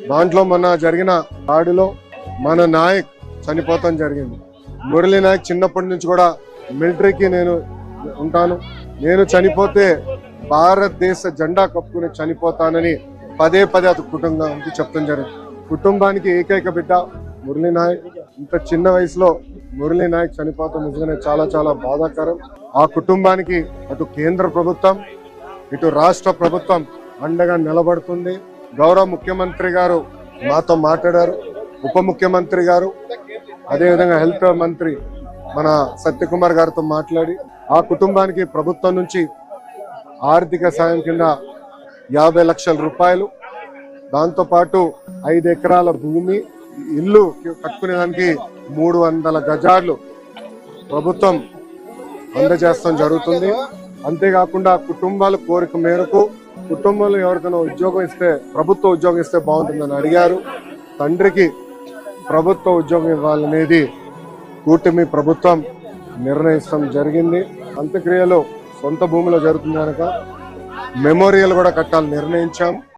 దాంట్లో మొన్న జరిగిన దాడిలో మన నాయక్ చనిపోతాం జరిగింది. మురళీ నాయక్ చిన్నప్పటి నుంచి కూడా మిలిటరీకి నేను ఉంటాను, నేను చనిపోతే భారతదేశ జెండా కప్పుకుని చనిపోతానని పదే పదే అతని కుటుంబానికి చెప్తాం జరిగింది. కుటుంబానికి ఏకైక బిడ్డ మురళీ నాయక్. ఇంత చిన్న వయసులో మురళీ నాయక్ చనిపోతాం నిజంగానే చాలా చాలా బాధాకరం. ఆ కుటుంబానికి అటు కేంద్ర ప్రభుత్వం ఇటు రాష్ట్ర ప్రభుత్వం అండగా నిలబడుతుంది. గౌరవ ముఖ్యమంత్రి గారు మాతో మాట్లాడారు, ఉప ముఖ్యమంత్రి గారు అదేవిధంగా హెల్త్ మంత్రి మన సత్యకుమార్ గారితో మాట్లాడి ఆ కుటుంబానికి ప్రభుత్వం నుంచి ఆర్థిక సాయం కింద 50 లక్షల రూపాయలు, దాంతోపాటు 5 ఎకరాల భూమి, ఇల్లు కట్టుకునేదానికి 300 గజాలు ప్రభుత్వం అందజేస్తాం జరుగుతుంది. అంతేకాకుండా కుటుంబాల కోరిక మేరకు కుటుంబంలో ఎవరికైనా ఉద్యోగం ఇస్తే, ప్రభుత్వ ఉద్యోగం ఇస్తే బాగుంటుందని అడిగారు. తండ్రికి ప్రభుత్వ ఉద్యోగం ఇవ్వాలనేది కూటమి ప్రభుత్వం నిర్ణయించడం జరిగింది. అంత్యక్రియలు సొంత భూమిలో జరుగుతుంది కనుక మెమోరియల్ కూడా కట్టాలని నిర్ణయించాం.